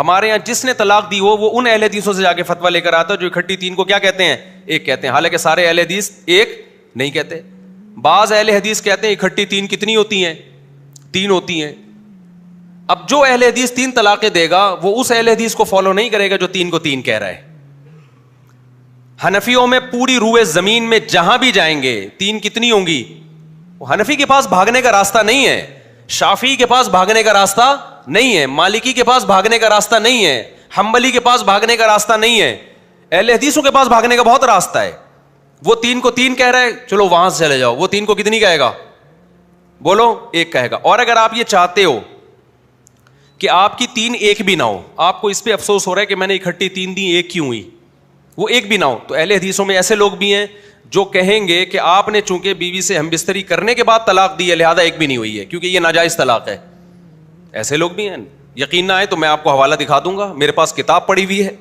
ہمارے یہاں جس نے طلاق دی ہو وہ ان اہل حدیثوں سے جا کے فتویٰ لے کر آتا ہے جو اکٹھی تین کو کیا کہتے ہیں؟ ایک کہتے ہیں. حالانکہ سارے اہل حدیث ایک نہیں کہتے. بعض اہل حدیث کہتے ہیں اکٹھی تین کتنی ہوتی ہیں؟ تین ہوتی ہیں. اب جو اہل حدیث تین طلاقیں دے گا وہ اس اہل حدیث کو فالو نہیں کرے گا جو تین کو تین کہہ رہا ہے. حنفیوں میں پوری روئے زمین میں جہاں بھی جائیں گے تین کتنی ہوں گی؟ حنفی کے پاس بھاگنے کا راستہ نہیں ہے, شافعی کے پاس بھاگنے کا راستہ نہیں ہے, مالکی کے پاس بھاگنے کا راستہ نہیں ہے, حنبلی کے پاس بھاگنے کا راستہ نہیں ہے. اہل حدیثوں کے پاس بھاگنے کا بہت راستہ ہے. وہ تین کو تین کہہ رہا ہے, چلو وہاں سے چلے جاؤ. وہ تین کو کتنی کہے گا؟ بولو, ایک کہے گا. اور اگر آپ یہ چاہتے ہو کہ آپ کی تین ایک بھی نہ ہو, آپ کو اس پہ افسوس ہو رہا ہے کہ میں نے اکٹھی تین دی ایک کیوں ہوئی, وہ ایک بھی نہ ہو, تو اہل حدیثوں میں ایسے لوگ بھی ہیں جو کہیں گے کہ آپ نے چونکہ بیوی سے ہم بستری کرنے کے بعد طلاق دی ہے لہذا ایک بھی نہیں ہوئی ہے کیونکہ یہ ناجائز طلاق ہے. ایسے لوگ بھی ہیں. یقین نہ آئے تو میں آپ کو حوالہ دکھا دوں گا, میرے پاس کتاب پڑھی ہوئی ہے,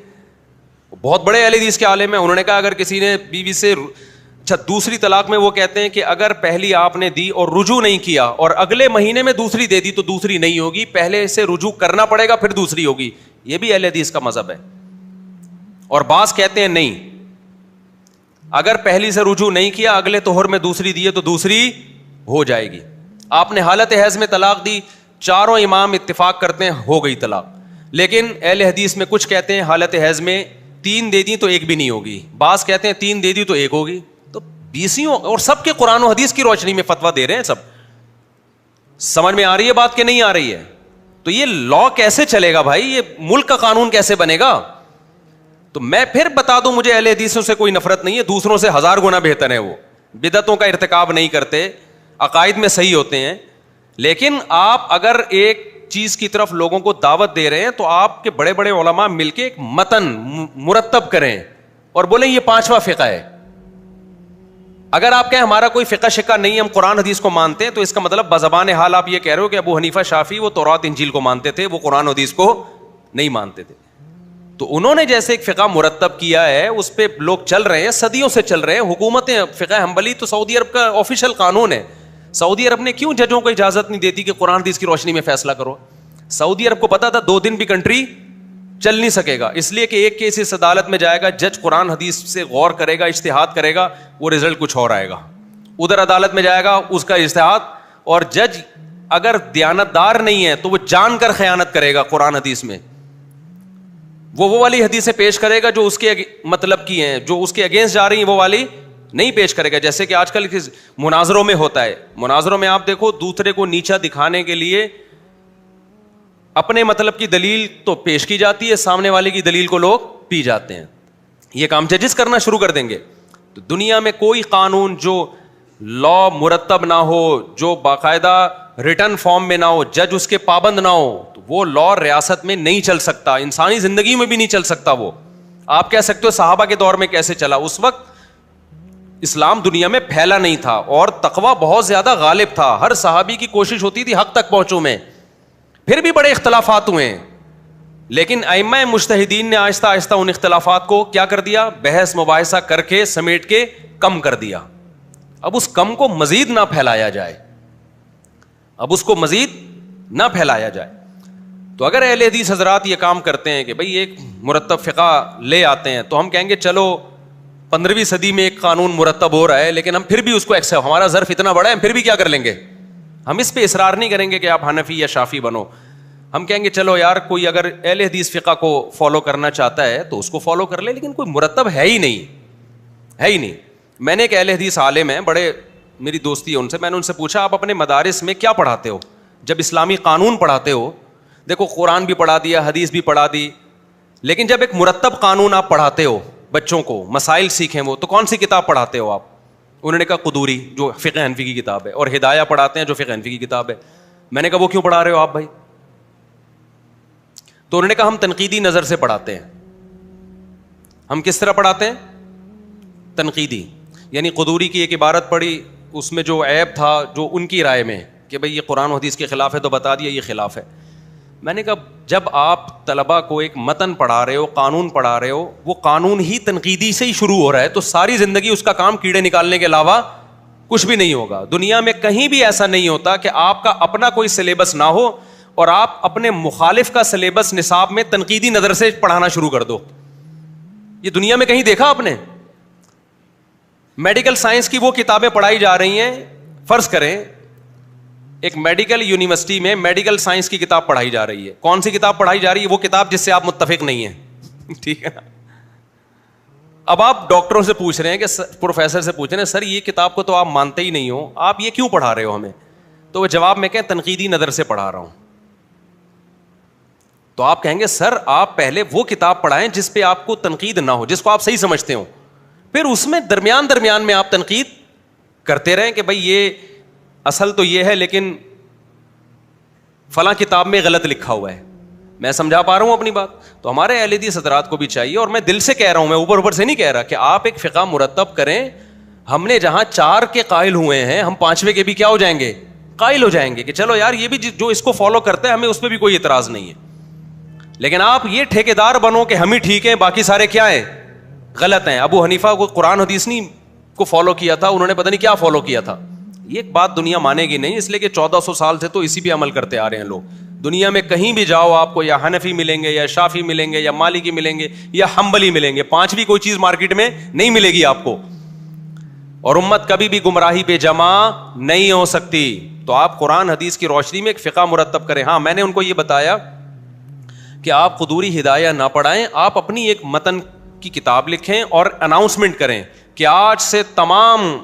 بہت بڑے اہل حدیث کے عالم ہیں. انہوں نے کہا اگر کسی نے بیوی سے اچھا دوسری طلاق میں وہ کہتے ہیں کہ اگر پہلی آپ نے دی اور رجوع نہیں کیا اور اگلے مہینے میں دوسری دے دی تو دوسری نہیں ہوگی, پہلے سے رجوع کرنا پڑے گا پھر دوسری ہوگی. یہ بھی اہل حدیث کا مذہب ہے. اور بعض کہتے ہیں نہیں, اگر پہلی سے رجوع نہیں کیا اگلے طہر میں دوسری دی ہے تو دوسری ہو جائے گی. آپ نے حالت حیض میں طلاق دی, چاروں امام اتفاق کرتے ہیں ہو گئی طلاق. لیکن اہل حدیث میں کچھ کہتے ہیں حالت حیض میں تین دے دی تو ایک بھی نہیں ہوگی, بعض کہتے ہیں تین دے دی تو ایک ہوگی. تو بیسیوں اور سب کے قرآن و حدیث کی روشنی میں فتویٰ دے رہے ہیں سب. سمجھ میں آ رہی ہے بات کہ نہیں آ رہی ہے؟ تو یہ لا کیسے چلے گا بھائی, یہ ملک کا قانون کیسے بنے گا؟ تو میں پھر بتا دوں مجھے اہل حدیثوں سے کوئی نفرت نہیں ہے, دوسروں سے ہزار گنا بہتر ہے. وہ بدعتوں کا ارتکاب نہیں کرتے, عقائد میں صحیح ہوتے ہیں. لیکن آپ اگر ایک چیز کی طرف لوگوں کو دعوت دے رہے ہیں تو آپ کے بڑے بڑے علماء مل کے ایک متن مرتب کریں اور بولیں یہ پانچواں فقہ ہے. اگر آپ کہیں ہمارا کوئی فقہ شقہ نہیں ہے, ہم قرآن حدیث کو مانتے ہیں, تو اس کا مطلب بزبان حال آپ یہ کہہ رہے ہو کہ ابو حنیفہ شافعی وہ تورات انجیل کو مانتے تھے, وہ قرآن حدیث کو نہیں مانتے تھے. تو انہوں نے جیسے ایک فقہ مرتب کیا ہے اس پہ لوگ چل رہے ہیں, صدیوں سے چل رہے ہیں. حکومتیں فقہ حنبلی تو سعودی عرب کا آفیشیل قانون ہے. سعودی عرب نے کیوں ججوں کو اجازت نہیں دیتی کہ قرآن حدیث کی روشنی میں فیصلہ کرو؟ سعودی عرب کو پتا تھا 2 دن بھی کنٹری چل نہیں سکے گا, اس لیے کہ ایک کیس اس عدالت میں جائے گا, جج قرآن حدیث سے غور کرے گا, اجتہاد کرے گا, وہ رزلٹ کچھ اور آئے گا. ادھر عدالت میں جائے گا اس کا اجتہاد, اور جج اگر دیانتدار نہیں ہے تو وہ جان کر خیانت کرے گا قرآن حدیث میں. وہ والی حدیثیں پیش کرے گا جو اس کے مطلب کی ہیں, جو اس کے اگینسٹ جا رہی ہیں وہ والی نہیں پیش کرے گا. جیسے کہ آج کل مناظروں میں ہوتا ہے, مناظروں میں آپ دیکھو دوسرے کو نیچا دکھانے کے لیے اپنے مطلب کی دلیل تو پیش کی جاتی ہے, سامنے والے کی دلیل کو لوگ پی جاتے ہیں. یہ کام ججز کرنا شروع کر دیں گے. تو دنیا میں کوئی قانون جو لا مرتب نہ ہو, جو باقاعدہ ریٹن فارم میں نہ ہو, جج اس کے پابند نہ ہو, تو وہ لا ریاست میں نہیں چل سکتا, انسانی زندگی میں بھی نہیں چل سکتا. وہ آپ کہہ سکتے ہو صحابہ کے دور میں کیسے چلا, اس وقت اسلام دنیا میں پھیلا نہیں تھا اور تقویٰ بہت زیادہ غالب تھا. ہر صحابی کی کوشش ہوتی تھی حق تک پہنچوں میں, پھر بھی بڑے اختلافات ہوئے ہیں. لیکن ائمہ مجتہدین نے آہستہ آہستہ ان اختلافات کو کیا کر دیا, بحث مباحثہ کر کے سمیٹ کے کم کر دیا. اب اس کم کو مزید نہ پھیلایا جائے, اب اس کو مزید نہ پھیلایا جائے. تو اگر اہل حدیث حضرات یہ کام کرتے ہیں کہ بھئی ایک مرتب فقہ لے آتے ہیں, تو ہم کہیں گے چلو 15ویں صدی میں ایک قانون مرتب ہو رہا ہے, لیکن ہم پھر بھی اس کو ہمارا ظرف اتنا بڑا ہے, ہم پھر بھی کیا کر لیں گے, ہم اس پہ اصرار نہیں کریں گے کہ آپ حنفی یا شافعی بنو. ہم کہیں گے چلو یار کوئی اگر اہل حدیث فقہ کو فالو کرنا چاہتا ہے تو اس کو فالو کر لے, لیکن کوئی مرتب ہے ہی نہیں. میں نے ایک اہل حدیث عالم ہیں, بڑے میری دوستی ہے ان سے, میں نے ان سے پوچھا آپ اپنے مدارس میں کیا پڑھاتے ہو جب اسلامی قانون پڑھاتے ہو؟ دیکھو قرآن بھی پڑھا دیا, حدیث بھی پڑھا دی, لیکن جب ایک مرتب قانون آپ پڑھاتے ہو بچوں کو, مسائل سیکھیں وہ, تو کون سی کتاب پڑھاتے ہو آپ؟ انہوں نے کہا قدوری جو فقہ حنفی کی کتاب ہے, اور ہدایہ پڑھاتے ہیں جو فقہ حنفی کی کتاب ہے. میں نے کہا وہ کیوں پڑھا رہے ہو آپ بھائی؟ تو انہوں نے کہا ہم تنقیدی نظر سے پڑھاتے ہیں. ہم کس طرح پڑھاتے ہیں؟ تنقیدی. یعنی قدوری کی ایک عبارت پڑھی, اس میں جو عیب تھا جو ان کی رائے میں کہ بھئی یہ قرآن و حدیث کے خلاف ہے تو بتا دیا یہ خلاف ہے. میں نے کہا جب آپ طلبہ کو ایک متن پڑھا رہے ہو, قانون پڑھا رہے ہو, وہ قانون ہی تنقیدی سے ہی شروع ہو رہا ہے, تو ساری زندگی اس کا کام کیڑے نکالنے کے علاوہ کچھ بھی نہیں ہوگا. دنیا میں کہیں بھی ایسا نہیں ہوتا کہ آپ کا اپنا کوئی سلیبس نہ ہو اور آپ اپنے مخالف کا سلیبس نصاب میں تنقیدی نظر سے پڑھانا شروع کر دو. یہ دنیا میں کہیں دیکھا آپ نے؟ میڈیکل سائنس کی وہ کتابیں پڑھائی جا رہی ہیں, فرض کریں ایک میڈیکل یونیورسٹی میں میڈیکل سائنس کی کتاب پڑھائی جا رہی ہے. کون سی کتاب پڑھائی جا رہی ہے؟ وہ کتاب جس سے آپ متفق نہیں ہیں. ٹھیک ہے نا. اب آپ ڈاکٹروں سے پوچھ رہے ہیں کہ پروفیسر سے پوچھ رہے ہیں سر یہ کتاب کو تو آپ مانتے ہی نہیں ہو, آپ یہ کیوں پڑھا رہے ہو ہمیں؟ تو وہ جواب میں کہیں تنقیدی نظر سے پڑھا رہا ہوں. تو آپ کہیں گے سر آپ پہلے وہ کتاب پڑھائیں جس پہ آپ کو تنقید نہ ہو, جس کو آپ صحیح سمجھتے ہو, پھر اس میں درمیان میں آپ تنقید کرتے رہیں کہ بھائی یہ اصل تو یہ ہے لیکن فلاں کتاب میں غلط لکھا ہوا ہے. میں سمجھا پا رہا ہوں اپنی بات؟ تو ہمارے اہل حدیث حضرات کو بھی چاہیے, اور میں دل سے کہہ رہا ہوں, میں اوپر سے نہیں کہہ رہا, کہ آپ ایک فقہ مرتب کریں. ہم نے جہاں 4 کے قائل ہوئے ہیں, ہم 5ویں کے بھی کیا ہو جائیں گے؟ قائل ہو جائیں گے کہ چلو یار یہ بھی جو اس کو فالو کرتے ہیں ہمیں اس پہ بھی کوئی اعتراض نہیں ہے. لیکن آپ یہ ٹھیکیدار بنو کہ ہم ہی ٹھیک ہیں باقی سارے کیا ہیں؟ غلط ہیں. ابو حنیفہ کو قرآن حدیث نہیں کو فالو کیا تھا, انہوں نے پتہ نہیں کیا فالو کیا تھا. یہ ایک بات دنیا مانے گی نہیں, اس لیے کہ 1400 سال سے تو اسی پہ عمل کرتے آ رہے ہیں لوگ. دنیا میں کہیں بھی جاؤ آپ کو یا حنفی ملیں گے یا شافی ملیں گے یا مالکی ملیں گے یا حنبلی ملیں گے, 5ویں کوئی چیز مارکیٹ میں نہیں ملے گی آپ کو. اور امت کبھی بھی گمراہی پہ جمع نہیں ہو سکتی. تو آپ قرآن حدیث کی روشنی میں ایک فقہ مرتب کریں. ہاں میں نے ان کو یہ بتایا کہ آپ قدوری ہدایہ نہ پڑھائیں, آپ اپنی ایک متن کی کتاب لکھیں اور اناؤنسمنٹ کریں کہ آج سے تمام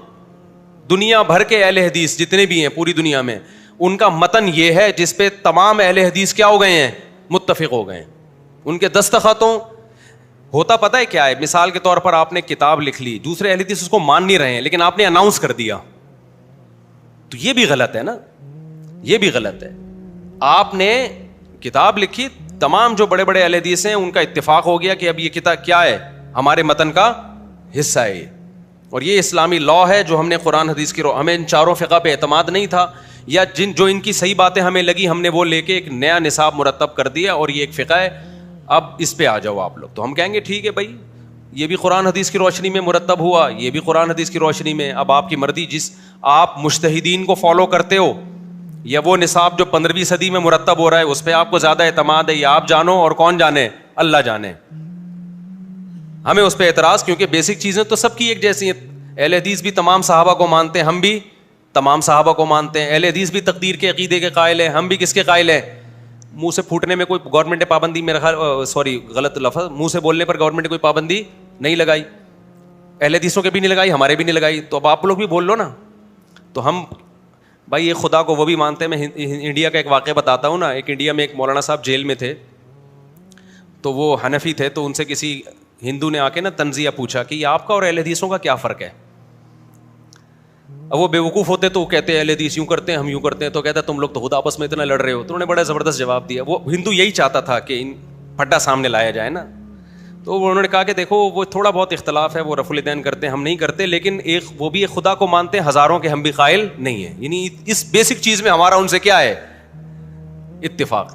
دنیا بھر کے اہل حدیث جتنے بھی ہیں پوری دنیا میں, ان کا متن یہ ہے جس پہ تمام اہل حدیث کیا ہو گئے ہیں؟ متفق ہو گئے ہیں. ان کے دستخطوں ہوتا پتہ ہے کیا ہے؟ مثال کے طور پر آپ نے کتاب لکھ لی, دوسرے اہل حدیث اس کو مان نہیں رہے ہیں لیکن آپ نے اناؤنس کر دیا, تو یہ بھی غلط ہے نا, یہ بھی غلط ہے. آپ نے کتاب لکھی, تمام جو بڑے بڑے اہل حدیث ہیں ان کا اتفاق ہو گیا کہ اب یہ کتاب کیا ہے؟ ہمارے متن کا حصہ ہے, اور یہ اسلامی لا ہے جو ہم نے قرآن حدیث کی ہمیں ان 4 فقہ پہ اعتماد نہیں تھا, یا جو ان کی صحیح باتیں ہمیں لگی ہم نے وہ لے کے ایک نیا نصاب مرتب کر دیا اور یہ ایک فقہ ہے, اب اس پہ آ جاؤ آپ لوگ. تو ہم کہیں گے ٹھیک ہے بھائی, یہ بھی قرآن حدیث کی روشنی میں مرتب ہوا, یہ بھی قرآن حدیث کی روشنی میں. اب آپ کی مرضی, جس آپ مجتہدین کو فالو کرتے ہو یا وہ نصاب جو 15ویں صدی میں مرتب ہو رہا ہے اس پہ آپ کو زیادہ اعتماد ہے, یا آپ جانو اور کون جانے؟ اللہ جانے. ہمیں اس پہ اعتراض, کیونکہ بیسک چیزیں تو سب کی ایک جیسی ہیں. اہل حدیث بھی تمام صحابہ کو مانتے ہیں, ہم بھی تمام صحابہ کو مانتے ہیں. اہل حدیث بھی تقدیر کے عقیدے کے قائل ہیں, ہم بھی کس کے قائل ہیں؟ منہ سے پھوٹنے میں کوئی گورنمنٹ نے پابندی, میرا خیال غلط لفظ, منہ سے بولنے پر گورنمنٹ نے کوئی پابندی نہیں لگائی, اہل حدیثوں کے بھی نہیں لگائی, ہمارے بھی نہیں لگائی. تو اب آپ لوگ بھی بول لو نا. تو ہم بھائی یہ خدا کو وہ بھی مانتے ہیں. میں انڈیا کا ایک واقعہ بتاتا ہوں نا. ایک انڈیا میں ایک مولانا صاحب جیل میں تھے, تو وہ حنفی تھے, تو ان سے کسی ہندو نے آ کے نا تنزیہ پوچھا کہ یہ آپ کا اور اہل حدیثوں کا کیا فرق ہے. اب وہ بیوقوف ہوتے تو وہ کہتے ہیں اہل حدیث یوں کرتے ہیں, ہم یوں کرتے ہیں. تو کہتا ہے تم لوگ تو خود آپس میں اتنا لڑ رہے ہو. تو انہوں نے بڑا زبردست جواب دیا. وہ ہندو یہی چاہتا تھا کہ ان پھڈا سامنے لایا جائے نا. تو انہوں نے کہا کہ دیکھو وہ تھوڑا بہت اختلاف ہے, وہ رفع الیدین کرتے ہیں, ہم نہیں کرتے, لیکن ایک وہ بھی ایک خدا کو مانتے ہیں, ہزاروں کے ہم بھی قائل نہیں ہیں. یعنی اس بیسک چیز میں ہمارا ان سے کیا ہے؟ اتفاق.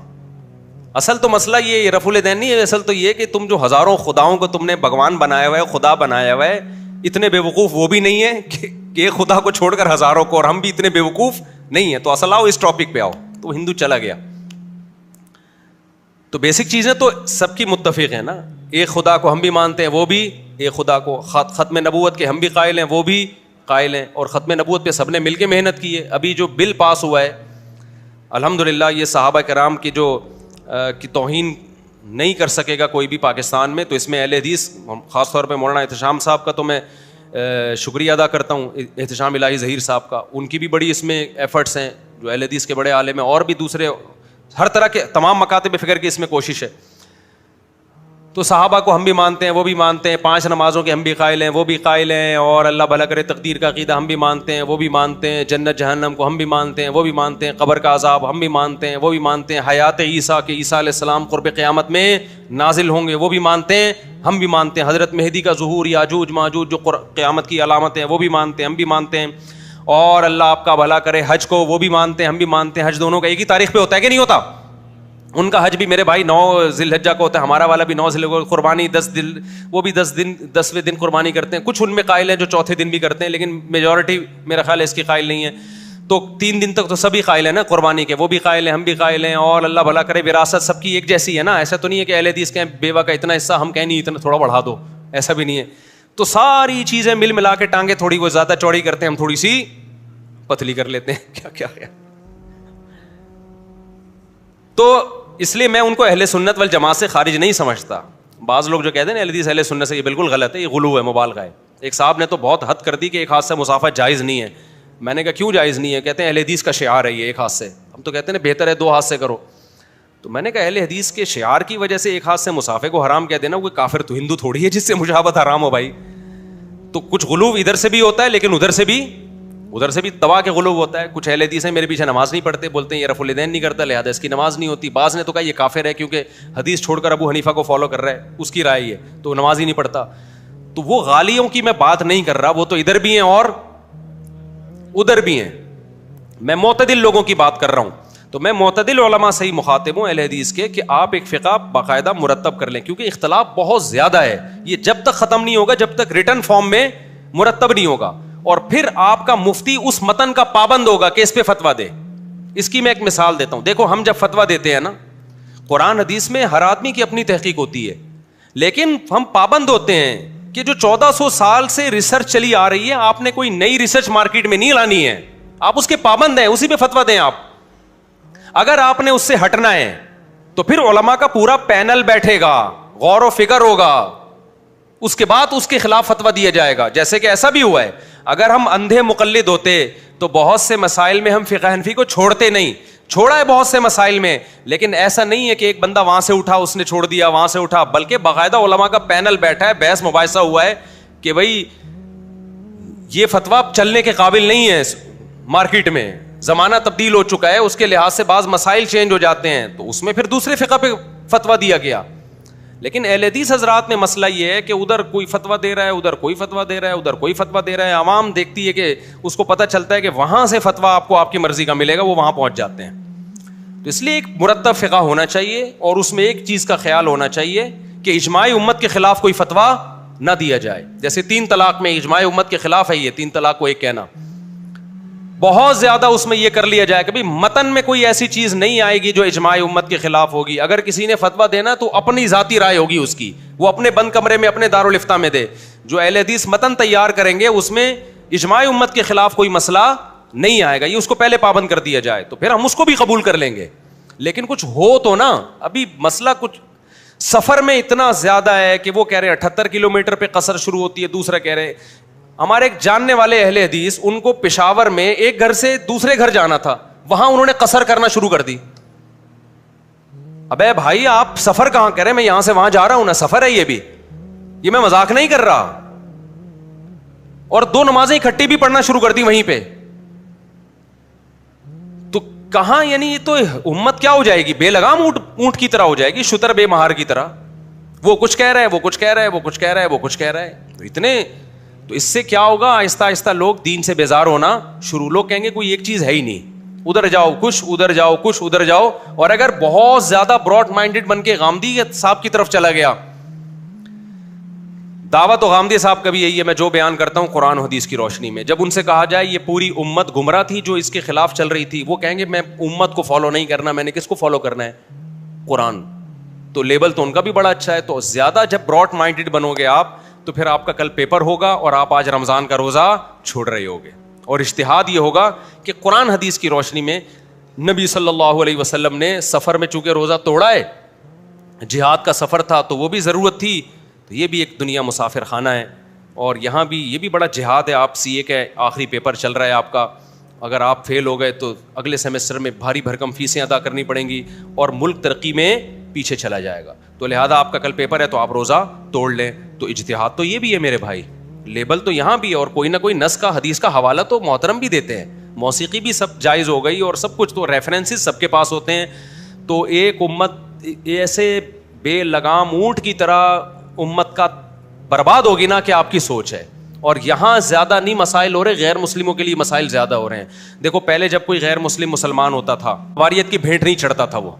اصل تو مسئلہ یہ رفع الیدین نہیں ہے, اصل تو یہ کہ تم جو ہزاروں خداؤں کو تم نے بھگوان بنایا ہوا ہے, خدا بنایا ہوا ہے, اتنے بیوقوف وہ بھی نہیں ہے کہ ایک خدا کو چھوڑ کر ہزاروں کو, اور ہم بھی اتنے بیوقوف نہیں ہیں. تو اصل آؤ اس ٹاپک پہ آؤ. تو ہندو چلا گیا. تو بیسک چیزیں تو سب کی متفق ہیں نا. ایک خدا کو ہم بھی مانتے ہیں, وہ بھی ایک خدا کو. ختم نبوت کے ہم بھی قائل ہیں, وہ بھی قائل ہیں, اور ختم نبوت پہ سب نے مل کے محنت کی ہے. ابھی جو بل پاس ہوا ہے الحمدللہ, یہ صحابہ کرام کی جو کی توہین نہیں کر سکے گا کوئی بھی پاکستان میں. تو اس میں اہل حدیث, خاص طور پہ مولانا احتشام صاحب کا تو میں شکریہ ادا کرتا ہوں, احتشام الہی ظہیر صاحب کا. ان کی بھی بڑی اس میں ایفرٹس ہیں, جو اہل حدیث کے بڑے عالم ہیں, اور بھی دوسرے ہر طرح کے تمام مکاتب فکر کی اس میں کوشش ہے. تو صحابہ کو ہم بھی مانتے ہیں, وہ بھی مانتے ہیں, 5 نمازوں کے ہم بھی قائل ہیں, وہ بھی قائل ہیں, اور اللہ بھلا کرے تقدیر کا عقیدہ ہم بھی مانتے ہیں, وہ بھی مانتے ہیں, جنت جہنم کو ہم بھی مانتے ہیں, وہ بھی مانتے ہیں, قبر کا عذاب ہم بھی مانتے ہیں, وہ بھی مانتے ہیں, حیات عیسیٰ کہ عیسیٰ علیہ السلام قرب قیامت میں نازل ہوں گے, وہ بھی مانتے ہیں, ہم بھی مانتے ہیں, حضرت مہدی کا ظہور, یاجوج ماجوج جو قیامت کی علامت ہیں وہ بھی مانتے ہیں, ہم بھی مانتے ہیں, اور اللہ آپ کا بھلا کرے حج کو وہ بھی مانتے ہیں, ہم بھی مانتے ہیں. حج دونوں کا ایک ہی تاریخ پہ ہوتا ہے کہ نہیں ہوتا؟ ان کا حج بھی میرے بھائی 9 ذی الحجہ کو ہوتا ہے, ہمارا والا بھی 9 ذی الحجہ. قربانی 10 دن, وہ بھی 10ویں دن قربانی کرتے ہیں. کچھ ان میں قائل ہیں جو چوتھے دن بھی کرتے ہیں, لیکن میجورٹی میرا خیال ہے اس کی قائل نہیں ہے. تو 3 دن تک تو سبھی قائل ہیں نا قربانی کے, وہ بھی قائل ہیں, ہم بھی قائل ہیں, اور اللہ بھلا کرے وراثت سب کی ایک جیسی ہے نا. ایسا تو نہیں ہے کہ اہل حدیث کے بیوہ کا اتنا حصہ ہم کہیں نہیں اتنا تھوڑا بڑھا دو, ایسا بھی نہیں ہے. تو ساری چیزیں مل ملا کے ٹانگیں تھوڑی وہ زیادہ چوڑی کرتے ہیں, ہم تھوڑی سی پتلی کر لیتے ہیں. کیا کیا ہے. تو اس لیے میں ان کو اہل سنت والجماعت سے خارج نہیں سمجھتا. بعض لوگ جو کہتے ہیں اہل حدیث اہل سنت سے, یہ بالکل غلط ہے, یہ غلو ہے, مبالغہ ہے. ایک صاحب نے تو بہت حد کر دی کہ ایک ہاتھ سے مصافحہ جائز نہیں ہے. میں نے کہا کیوں جائز نہیں ہے؟ کہتے ہیں اہل حدیث کا شعار ہے یہ ایک ہاتھ سے. ہم تو کہتے ہیں بہتر ہے 2 ہاتھ سے کرو. تو میں نے کہا اہل حدیث کے شعار کی وجہ سے ایک ہاتھ سے مصافحے کو حرام کہہ دینا, کوئی کافر تو ہندو تھوڑی ہے جس سے مشابہت حرام ہو بھائی. تو کچھ غلو ادھر سے بھی ہوتا ہے, لیکن ادھر سے بھی دبا کے غلو ہوتا ہے. کچھ اہل حدیث ہیں میرے پیچھے نماز نہیں پڑھتے, بولتے ہیں یہ رفع الیدین نہیں کرتا لہذا اس کی نماز نہیں ہوتی. بعض نے تو کہا یہ کافر ہے کیونکہ حدیث چھوڑ کر ابو حنیفہ کو فالو کر رہا ہے, اس کی رائے ہے تو نماز ہی نہیں پڑھتا. تو وہ غالیوں کی میں بات نہیں کر رہا, وہ تو ادھر بھی ہیں اور ادھر بھی ہیں. میں معتدل لوگوں کی بات کر رہا ہوں. تو میں معتدل علماء سے ہی مخاطب ہوں اہل حدیث کے, کہ آپ ایک فقہ باقاعدہ مرتب کر لیں, کیونکہ اختلاف بہت زیادہ ہے. یہ جب تک ختم نہیں ہوگا جب تک ریٹن فارم میں مرتب نہیں ہوگا. اور پھر آپ کا مفتی اس متن کا پابند ہوگا کہ اس پہ فتویٰ دے. اس کی میں ایک مثال دیتا ہوں. دیکھو ہم جب فتویٰ دیتے ہیں نا, قرآن حدیث میں ہر آدمی کی اپنی تحقیق ہوتی ہے, لیکن ہم پابند ہوتے ہیں کہ جو 1400 سال سے ریسرچ چلی آ رہی ہے, آپ نے کوئی نئی ریسرچ مارکیٹ میں نہیں لانی ہے, آپ اس کے پابند ہیں, اسی پہ فتویٰ دیں آپ. اگر آپ نے اس سے ہٹنا ہے تو پھر علماء کا پورا پینل بیٹھے گا, غور و فکر ہوگا, اس کے بعد اس کے خلاف فتویٰ دیا جائے گا. جیسے کہ ایسا بھی ہوا ہے, اگر ہم اندھے مقلد ہوتے تو بہت سے مسائل میں ہم فقہ حنفی کو چھوڑتے نہیں. چھوڑا ہے بہت سے مسائل میں, لیکن ایسا نہیں ہے کہ ایک بندہ وہاں سے اٹھا اس نے چھوڑ دیا, وہاں سے اٹھا, بلکہ باقاعدہ علماء کا پینل بیٹھا ہے, بحث مباحثہ ہوا ہے کہ بھائی یہ فتویٰ چلنے کے قابل نہیں ہے مارکیٹ میں, زمانہ تبدیل ہو چکا ہے, اس کے لحاظ سے بعض مسائل چینج ہو جاتے ہیں, تو اس میں پھر دوسرے فقہ پہ فتویٰ دیا گیا. لیکن اہل حدیث حضرات میں مسئلہ یہ ہے کہ ادھر کوئی فتویٰ دے رہا ہے, ادھر کوئی فتویٰ دے رہا ہے, ادھر کوئی فتویٰ دے رہا ہے. عوام دیکھتی ہے کہ اس کو پتہ چلتا ہے کہ وہاں سے فتویٰ آپ کو آپ کی مرضی کا ملے گا, وہ وہاں پہنچ جاتے ہیں. تو اس لیے ایک مرتب فقہ ہونا چاہیے, اور اس میں ایک چیز کا خیال ہونا چاہیے کہ اجماع امت کے خلاف کوئی فتویٰ نہ دیا جائے. جیسے 3 طلاق میں اجماع امت کے خلاف ہے یہ 3 طلاق کو ایک کہنا, بہت زیادہ اس میں یہ کر لیا جائے کہ متن میں کوئی ایسی چیز نہیں آئے گی جو اجماع امت کے خلاف ہوگی. اگر کسی نے فتویٰ دینا تو اپنی ذاتی رائے ہوگی اس کی, وہ اپنے بند کمرے میں اپنے دارالفتہ میں دے. جو اہل حدیث متن تیار کریں گے اس میں اجماع امت کے خلاف کوئی مسئلہ نہیں آئے گا, یہ اس کو پہلے پابند کر دیا جائے تو پھر ہم اس کو بھی قبول کر لیں گے. لیکن کچھ ہو تو نا, ابھی مسئلہ کچھ سفر میں اتنا زیادہ ہے کہ وہ کہہ رہے 78 کلومیٹر پہ قصر شروع ہوتی ہے, دوسرا کہہ رہے. ہمارے ایک جاننے والے اہل حدیث, ان کو پشاور میں ایک گھر سے دوسرے گھر جانا تھا, وہاں انہوں نے قصر کرنا شروع کر دی. ابے بھائی آپ سفر کہاں کر رہے ہیں, میں یہاں سے وہاں جا رہا ہوں نا, سفر ہے یہ میں مذاق نہیں کر رہا. اور 2 نمازیں اکٹھی بھی پڑھنا شروع کر دی وہیں پہ. تو کہاں, یعنی یہ تو امت کیا ہو جائے گی, بے لگام اونٹ کی طرح ہو جائے گی, شتر بے مہار کی طرح. وہ کچھ کہہ رہا ہے, وہ کچھ کہہ رہا ہے, وہ کچھ کہہ رہا ہے, وہ کچھ کہہ رہا ہے. تو اس سے کیا ہوگا, آہستہ آہستہ لوگ دین سے بیزار ہونا شروع. لوگ کہیں گے کوئی ایک چیز ہے ہی نہیں, ادھر جاؤ کچھ, ادھر جاؤ کچھ, ادھر جاؤ. اور اگر بہت زیادہ براڈ مائنڈڈ بن کے غامدی صاحب کی طرف چلا گیا, دعوت و غامدی صاحب کا بھی یہی ہے, میں جو بیان کرتا ہوں قرآن و حدیث کی روشنی میں. جب ان سے کہا جائے یہ پوری امت گمراہ تھی جو اس کے خلاف چل رہی تھی, وہ کہیں گے میں امت کو فالو نہیں کرنا, میں نے کس کو فالو کرنا ہے, قرآن. تو لیبل تو ان کا بھی بڑا اچھا ہے. تو زیادہ جب براڈ مائنڈڈ بنو گے آپ تو پھر آپ کا کل پیپر ہوگا اور آپ آج رمضان کا روزہ چھوڑ رہے ہوگے. اور اجتہاد یہ ہوگا کہ قرآن حدیث کی روشنی میں نبی صلی اللہ علیہ وسلم نے سفر میں چونکہ روزہ توڑا ہے, جہاد کا سفر تھا تو وہ بھی ضرورت تھی, تو یہ بھی ایک دنیا مسافر خانہ ہے. اور یہاں بھی یہ بھی بڑا جہاد ہے. آپ CA کا آخری پیپر چل رہا ہے آپ کا, اگر آپ فیل ہو گئے تو اگلے سیمسٹر میں بھاری بھرکم فیسیں ادا کرنی پڑیں گی اور ملک ترقی میں پیچھے چلا جائے گا. تو لہٰذا آپ کا کل پیپر ہے تو آپ روزہ توڑ لیں. تو اجتہاد تو یہ بھی ہے میرے بھائی, لیبل تو یہاں بھی ہے, اور کوئی نہ کوئی نص کا حدیث کا حوالہ تو محترم بھی دیتے ہیں. موسیقی بھی سب جائز ہو گئی اور سب کچھ, تو ریفرنسز سب کے پاس ہوتے ہیں. تو ایک امت ایسے بے لگام اونٹ کی طرح امت کا برباد ہوگی نا کہ آپ کی سوچ ہے. اور یہاں زیادہ نہیں مسائل ہو رہے, غیر مسلموں کے لیے مسائل زیادہ ہو رہے ہیں. دیکھو پہلے جب کوئی غیر مسلم مسلمان ہوتا تھا, واریت کی بھیٹ نہیں چڑھتا تھا. وہ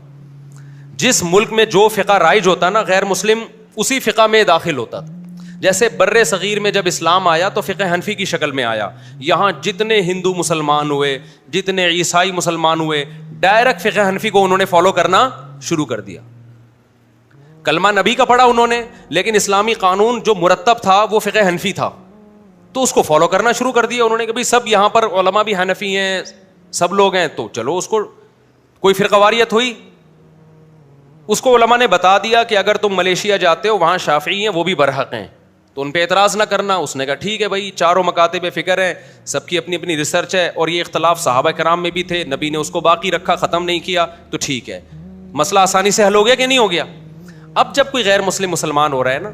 جس ملک میں جو فقہ رائج ہوتا نا, غیر مسلم اسی فقہ میں داخل ہوتا تھا. جیسے بر صغیر میں جب اسلام آیا تو فقہ حنفی کی شکل میں آیا. یہاں جتنے ہندو مسلمان ہوئے, جتنے عیسائی مسلمان ہوئے, ڈائریکٹ فقہ حنفی کو انہوں نے فالو کرنا شروع کر دیا. کلمہ نبی کا پڑھا انہوں نے, لیکن اسلامی قانون جو مرتب تھا وہ فقہ حنفی تھا, تو اس کو فالو کرنا شروع کر دیا انہوں نے کہ بھائی سب یہاں پر علماء بھی حنفی ہیں, سب لوگ ہیں, تو چلو اس کو کوئی فرقہ واریت ہوئی. اس کو علماء نے بتا دیا کہ اگر تم ملیشیا جاتے ہو وہاں شافعی ہیں وہ بھی برحق ہیں, تو ان پہ اعتراض نہ کرنا. اس نے کہا ٹھیک ہے بھائی, چاروں مکاتب فکر ہیں, سب کی اپنی اپنی ریسرچ ہے, اور یہ اختلاف صحابہ کرام میں بھی تھے, نبی نے اس کو باقی رکھا, ختم نہیں کیا, تو ٹھیک ہے. مسئلہ آسانی سے حل ہو گیا کہ نہیں ہو گیا؟ اب جب کوئی غیر مسلم مسلمان ہو رہا ہے نا,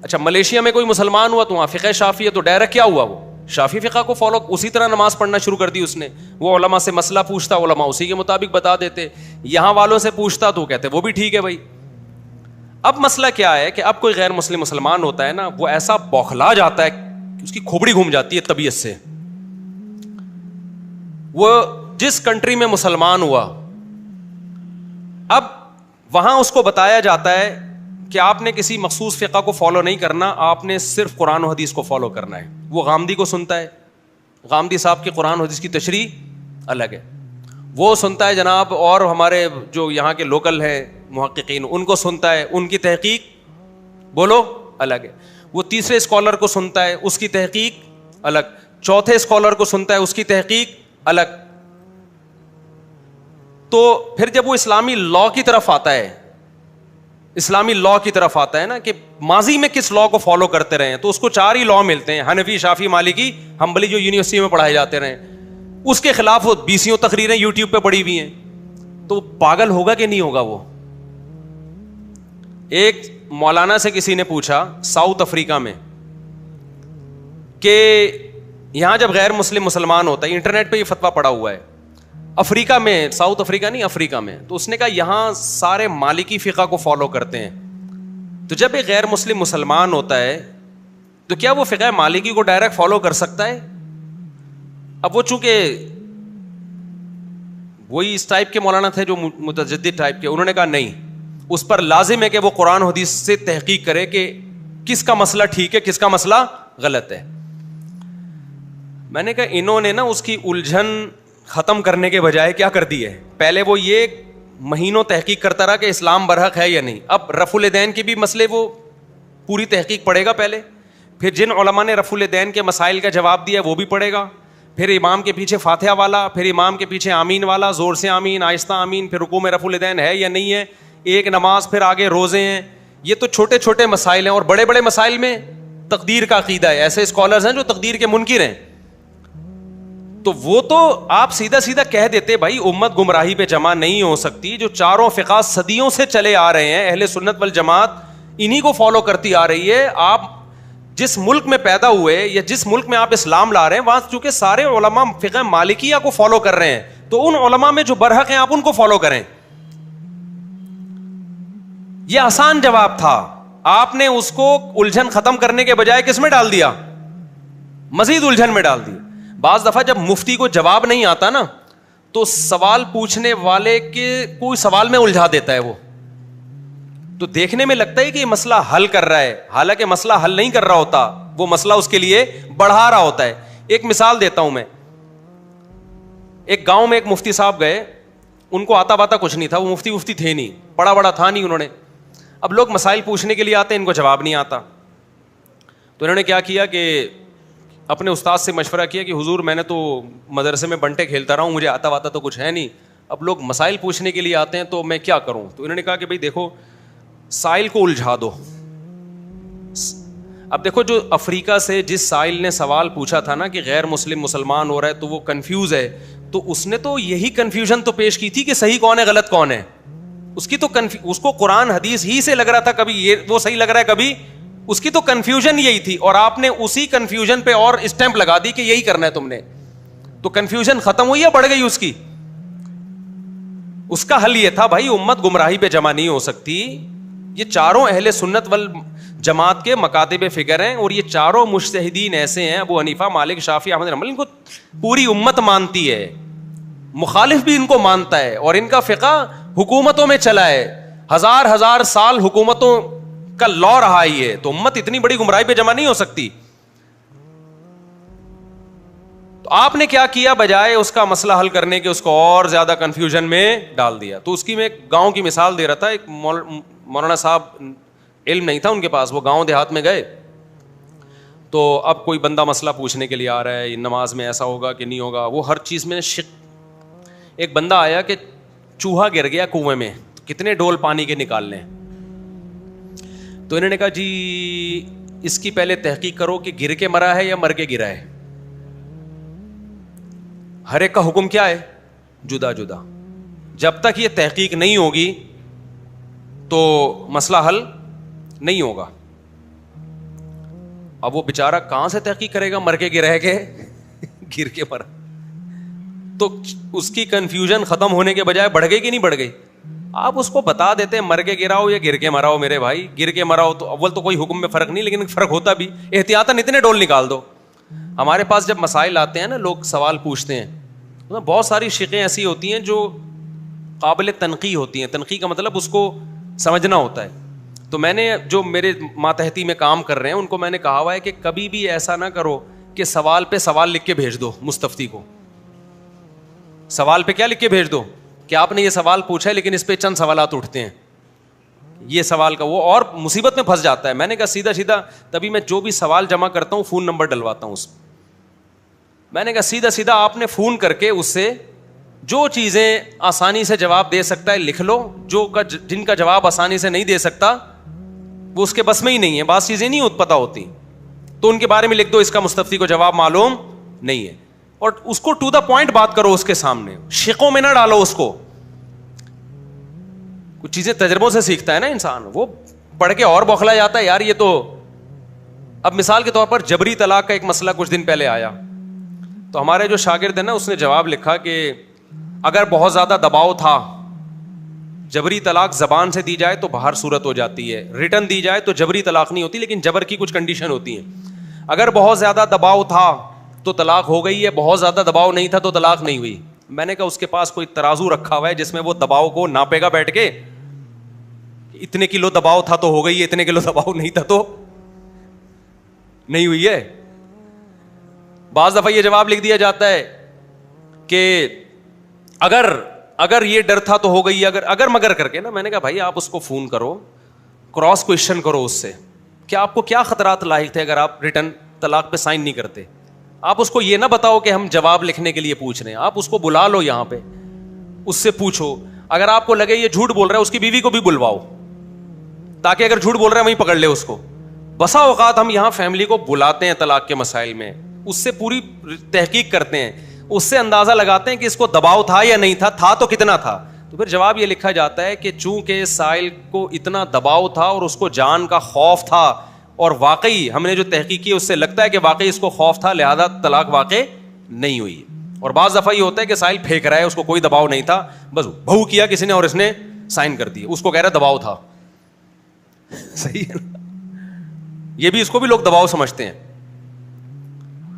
اچھا ملیشیا میں کوئی مسلمان ہوا تو وہاں فقہ شافعی ہے, تو ڈائریکٹ کیا ہوا, وہ شافعی فقہ کو فالو, اسی طرح نماز پڑھنا شروع کر دی اس نے. وہ علماء سے مسئلہ پوچھتا, علماء اسی کے مطابق بتا دیتے. یہاں والوں سے پوچھتا تو کہتے وہ بھی ٹھیک ہے بھائی. اب مسئلہ کیا ہے کہ اب کوئی غیر مسلم مسلمان ہوتا ہے نا, وہ ایسا بوکھلا جاتا ہے کہ اس کی کھوپڑی گھوم جاتی ہے طبیعت سے. وہ جس کنٹری میں مسلمان ہوا, اب وہاں اس کو بتایا جاتا ہے کہ آپ نے کسی مخصوص فقہ کو فالو نہیں کرنا, آپ نے صرف قرآن و حدیث کو فالو کرنا ہے. وہ غامدی کو سنتا ہے, غامدی صاحب کی قرآن و حدیث کی تشریح الگ ہے, وہ سنتا ہے جناب, اور ہمارے جو یہاں کے لوکل ہیں محققین ان کو سنتا ہے, ان کی تحقیق بولو الگ ہے. وہ تیسرے اسکالر کو سنتا ہے, اس کی تحقیق الگ, چوتھے اسکالر کو سنتا ہے, اس کی تحقیق الگ. تو پھر جب وہ اسلامی لا کی طرف آتا ہے, اسلامی لا کی طرف آتا ہے نا کہ ماضی میں کس لا کو فالو کرتے رہے ہیں, تو اس کو 4 ہی لا ملتے ہیں, حنفی, شافعی, مالکی, حنبلی, جو یونیورسٹی میں پڑھائے جاتے رہے. اس کے خلاف وہ 20 تقریریں یوٹیوب پہ پڑی ہوئی ہیں. تو پاگل ہوگا کہ نہیں ہوگا وہ؟ ایک مولانا سے کسی نے پوچھا ساؤتھ افریقہ میں کہ یہاں جب غیر مسلم مسلمان ہوتا ہے, انٹرنیٹ پہ یہ فتویٰ پڑا ہوا ہے, افریقہ میں, ساؤتھ افریقہ نہیں افریقہ میں, تو اس نے کہا یہاں سارے مالکی فقہ کو فالو کرتے ہیں. تو جب ایک غیر مسلم مسلمان ہوتا ہے تو کیا وہ فقہ مالکی کو ڈائریکٹ فالو کر سکتا ہے؟ اب وہ چونکہ وہی اس ٹائپ کے مولانا تھے جو متجدد ٹائپ کے, انہوں نے کہا نہیں, اس پر لازم ہے کہ وہ قرآن حدیث سے تحقیق کرے کہ کس کا مسئلہ ٹھیک ہے, کس کا مسئلہ غلط ہے. میں نے کہا انہوں نے نا اس کی الجھن ختم کرنے کے بجائے کیا کر دی ہے, پہلے وہ یہ مہینوں تحقیق کرتا رہا کہ اسلام برحق ہے یا نہیں. اب رفع الیدین کے بھی مسئلے وہ پوری تحقیق پڑھے گا پہلے, پھر جن علماء نے رفع الیدین کے مسائل کا جواب دیا وہ بھی پڑھے گا, پھر امام کے پیچھے فاتحہ والا, پھر امام کے پیچھے آمین والا, زور سے آمین, آہستہ آمین, پھر رکوع میں رفع الیدین ہے یا نہیں ہے, ایک نماز, پھر آگے روزے ہیں. یہ تو چھوٹے چھوٹے مسائل ہیں, اور بڑے بڑے مسائل میں تقدیر کا عقیدہ ہے. ایسے اسکالرز ہیں جو تقدیر کے منکر ہیں, تو وہ تو آپ سیدھا سیدھا کہہ دیتے بھائی امت گمراہی پہ جمع نہیں ہو سکتی. جو چاروں فقہ صدیوں سے چلے آ رہے ہیں, اہل سنت والجماعت انہی کو فالو کرتی آ رہی ہے. آپ جس ملک میں پیدا ہوئے یا جس ملک میں آپ اسلام لا رہے ہیں, وہاں چونکہ سارے علماء فقہ مالکیہ کو فالو کر رہے ہیں, تو ان علماء میں جو برحق ہیں آپ ان کو فالو کریں. یہ آسان جواب تھا, آپ نے اس کو الجھن ختم کرنے کے بجائے کس میں ڈال دیا, مزید الجھن میں ڈال دیا. بعض دفعہ جب مفتی کو جواب نہیں آتا نا, تو سوال پوچھنے والے کے کوئی سوال میں الجھا دیتا ہے وہ, تو دیکھنے میں لگتا ہے کہ یہ مسئلہ حل کر رہا ہے, حالانکہ مسئلہ حل نہیں کر رہا ہوتا, وہ مسئلہ اس کے لیے بڑھا رہا ہوتا ہے. ایک مثال دیتا ہوں میں. ایک گاؤں میں ایک مفتی صاحب گئے, ان کو آتا باتا کچھ نہیں تھا, وہ مفتی تھے نہیں, پڑھا بڑا تھا نہیں انہوں نے. اب لوگ مسائل پوچھنے کے لیے آتے ہیں, ان کو جواب نہیں آتا, تو انہوں نے کیا کیا کہ اپنے استاد سے مشورہ کیا کہ حضور میں نے تو مدرسے میں بنٹے کھیلتا رہا ہوں, مجھے آتا واتا تو کچھ ہے نہیں, اب لوگ مسائل پوچھنے کے لیے آتے ہیں تو میں کیا کروں. تو انہوں نے کہا کہ بھائی دیکھو سائل کو الجھا دو. اب دیکھو جو افریقہ سے جس سائل نے سوال پوچھا تھا نا کہ غیر مسلم مسلمان ہو رہا ہے تو وہ کنفیوز ہے, تو اس نے تو یہی کنفیوژن تو پیش کی تھی کہ صحیح کون ہے غلط کون ہے. اس کی تو اس کو قرآن حدیث ہی سے لگ رہا تھا, کبھی یہ وہ صحیح لگ رہا ہے, کبھی اس کی تو کنفیوژن یہی تھی, اور آپ نے اسی کنفیوژن پہ اور اسٹیمپ لگا دی کہ یہی کرنا ہے تم نے. تو کنفیوژن ختم ہوئی یا بڑھ گئی اس کی؟ اس کا حل یہ تھا بھائی امت گمراہی پہ جمع نہیں ہو سکتی. یہ چاروں اہل سنت والجماعت کے مکاتب فکر ہیں, اور یہ چاروں مجتہدین ایسے ہیں, ابو حنیفہ, مالک, شافعی, احمد, حنبل, ان کو پوری امت مانتی ہے, مخالف بھی ان کو مانتا ہے, اور ان کا فقہ حکومتوں میں چلا ہے. 1000 سال حکومتوں کا لا رہا ہی ہے, تو امت اتنی بڑی گمراہی پہ جمع نہیں ہو سکتی. تو آپ نے کیا کیا, بجائے اس کا مسئلہ حل کرنے کے اس کو اور زیادہ کنفیوژن میں ڈال دیا. تو اس کی میں ایک گاؤں کی مثال دے رہا تھا. ایک مولانا صاحب, علم نہیں تھا ان کے پاس, وہ گاؤں دیہات میں گئے, تو اب کوئی بندہ مسئلہ پوچھنے کے لیے آ رہا ہے, نماز میں ایسا ہوگا کہ نہیں ہوگا, وہ ہر چیز میں شک. ایک بندہ آیا کہ چوہا گر گیا کنویں میں, کتنے ڈول پانی کے نکال لیں. تو انہوں نے کہا جی اس کی پہلے تحقیق کرو کہ گر کے مرا ہے یا مر کے گرا ہے. ہر ایک کا حکم کیا ہے, جدا جدا. جب تک یہ تحقیق نہیں ہوگی تو مسئلہ حل نہیں ہوگا. اب وہ بیچارہ کہاں سے تحقیق کرے گا, مر کے گرا ہے کہ گر کے مرا. تو اس کی کنفیوژن ختم ہونے کے بجائے بڑھ گئی کہ نہیں بڑھ گئی. آپ اس کو بتا دیتے مر کے گرا ہو یا گر کے مرا ہو, میرے بھائی گر کے مرا ہو تو اول تو کوئی حکم میں فرق نہیں, لیکن فرق ہوتا بھی. احتیاطاً اتنے ڈول نکال دو. ہمارے پاس جب مسائل آتے ہیں نا, لوگ سوال پوچھتے ہیں, بہت ساری شقیں ایسی ہوتی ہیں جو قابل تنقیح ہوتی ہیں. تنقیح کا مطلب اس کو سمجھنا ہوتا ہے. تو میں نے جو میرے ماتحتی میں کام کر رہے ہیں ان کو میں نے کہا ہوا ہے کہ کبھی بھی ایسا نہ کرو کہ سوال پہ سوال لکھ کے بھیج دو مستفتی کو. سوال پہ کیا لکھ کے بھیج دو کہ آپ نے یہ سوال پوچھا ہے لیکن اس پہ چند سوالات اٹھتے ہیں, یہ سوال کا وہ, اور مصیبت میں پھنس جاتا ہے. میں نے کہا سیدھا سیدھا, تبھی میں جو بھی سوال جمع کرتا ہوں فون نمبر ڈلواتا ہوں اس میں. میں نے کہا سیدھا سیدھا آپ نے فون کر کے اس سے جو چیزیں آسانی سے جواب دے سکتا ہے لکھ لو, جن کا جواب آسانی سے نہیں دے سکتا وہ اس کے بس میں ہی نہیں ہے, بعض چیزیں نہیں پتہ ہوتی, تو ان کے بارے میں لکھ دو اس کا مستفتی کو جواب معلوم نہیں ہے. اور اس کو ٹو دا پوائنٹ بات کرو اس کے سامنے, شقوں میں نہ ڈالو اس کو. کچھ چیزیں تجربوں سے سیکھتا ہے نا انسان, وہ پڑھ کے اور بوکھلا جاتا ہے یار یہ تو. اب مثال کے طور پر جبری طلاق کا ایک مسئلہ کچھ دن پہلے آیا, تو ہمارے جو شاگرد ہیں نا اس نے جواب لکھا کہ اگر بہت زیادہ دباؤ تھا, جبری طلاق زبان سے دی جائے تو باہر صورت ہو جاتی ہے, ریٹرن دی جائے تو جبری طلاق نہیں ہوتی, لیکن جبر کی کچھ کنڈیشن ہوتی ہیں. اگر بہت زیادہ دباؤ تھا تو طلاق ہو گئی ہے, بہت زیادہ دباؤ نہیں تھا تو طلاق نہیں ہوئی. میں نے کہا اس کے پاس کوئی ترازو رکھا ہوا ہے جس میں وہ دباؤ کو ناپے گا بیٹھ کے, اتنے کلو دباؤ تھا تو ہو گئی ہے, اتنے کلو دباؤ نہیں تھا تو نہیں ہوئی ہے. بعض دفعہ یہ جواب لکھ دیا جاتا ہے کہ اگر یہ ڈر تھا تو ہو گئی, اگر مگر کر کے نا. میں نے کہا بھائی آپ اس کو فون کرو, کراس کوشچن کرو اس سے کہ آپ کو کیا خطرات لاحق تھے اگر آپ ریٹرن طلاق پہ سائن نہیں کرتے. آپ اس کو یہ نہ بتاؤ کہ ہم جواب لکھنے کے لیے پوچھ رہے ہیں, آپ اس کو بلا لو یہاں پہ, اس سے پوچھو. اگر آپ کو لگے یہ جھوٹ بول رہا ہے اس کی بیوی کو بھی بلواؤ, تاکہ اگر جھوٹ بول رہا ہے وہیں پکڑ لے اس کو. بسا اوقات ہم یہاں فیملی کو بلاتے ہیں طلاق کے مسائل میں, اس سے پوری تحقیق کرتے ہیں, اس سے اندازہ لگاتے ہیں کہ اس کو دباؤ تھا یا نہیں تھا تو کتنا تھا. تو پھر جواب یہ لکھا جاتا ہے کہ چونکہ سائل کو اتنا دباؤ تھا اور اس کو جان کا خوف تھا, اور واقعی ہم نے جو تحقیق کی اس سے لگتا ہے کہ واقعی اس کو خوف تھا, لہذا طلاق واقع نہیں ہوئی. اور بعض دفعہ یہ ہوتا ہے کہ سائل پھینک رہا ہے, اس کو کوئی دباؤ نہیں تھا, بس بہو کیا کسی نے اور اس نے سائن کر دی, اس کو کہہ رہا دباؤ تھا. صحیح ہے نا, یہ بھی اس کو بھی لوگ دباؤ سمجھتے ہیں.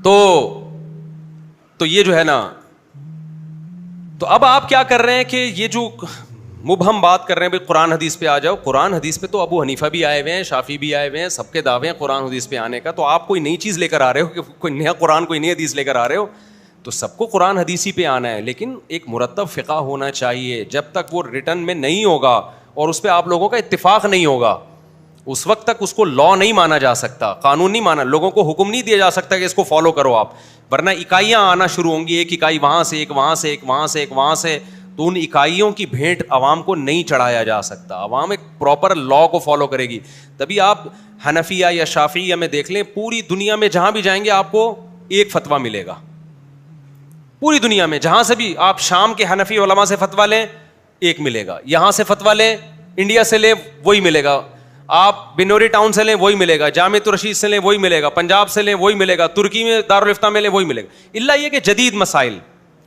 تو یہ جو ہے نا, تو اب آپ کیا کر رہے ہیں کہ یہ جو مبہم بات کر رہے ہیں, بھائی قرآن حدیث پہ آ جاؤ. قرآن حدیث پہ تو ابو حنیفہ بھی آئے ہوئے ہیں, شافعی بھی آئے ہوئے ہیں, سب کے دعوے ہیں قرآن حدیث پہ آنے کا. تو آپ کوئی نئی چیز لے کر آ رہے ہو کہ کوئی نیا قرآن کوئی نئی حدیث لے کر آ رہے ہو, تو سب کو قرآن حدیثی پہ آنا ہے, لیکن ایک مرتب فقہ ہونا چاہیے. جب تک وہ ریٹرن میں نہیں ہوگا اور اس پہ آپ لوگوں کا اتفاق نہیں ہوگا, اس وقت تک اس کو لا نہیں مانا جا سکتا, قانون نہیں مانا, لوگوں کو حکم نہیں دیا جا سکتا کہ اس کو فالو کرو آپ. ورنہ اکائیاں آنا شروع ہوں گی, ایک اکائی وہاں سے, ایک وہاں سے, ایک وہاں سے, ایک وہاں سے. تو ان اکائیوں کی بھیٹ عوام کو نہیں چڑھایا جا سکتا. عوام ایک پراپر لا کو فالو کرے گی. تبھی آپ حنفیہ یا شافعیہ میں دیکھ لیں, پوری دنیا میں جہاں بھی جائیں گے آپ کو ایک فتویٰ ملے گا. پوری دنیا میں جہاں سے بھی آپ شام کے حنفی علماء سے فتویٰ لیں ایک ملے گا, یہاں سے فتویٰ لیں, انڈیا سے لیں وہی ملے گا, آپ بنوری ٹاؤن سے لیں وہی ملے گا, جامعۃ الرشید سے لیں وہی ملے گا, پنجاب سے لیں وہی ملے گا, ترکی میں دارالفتہ میں لیں وہی ملے گا. الا یہ کہ جدید مسائل,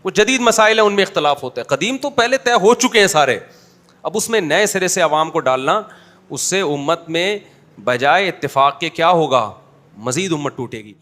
وہ جدید مسائل ہیں ان میں اختلاف ہوتا ہے. قدیم تو پہلے طے ہو چکے ہیں سارے, اب اس میں نئے سرے سے عوام کو ڈالنا, اس سے امت میں بجائے اتفاق کے کیا ہوگا, مزید امت ٹوٹے گی.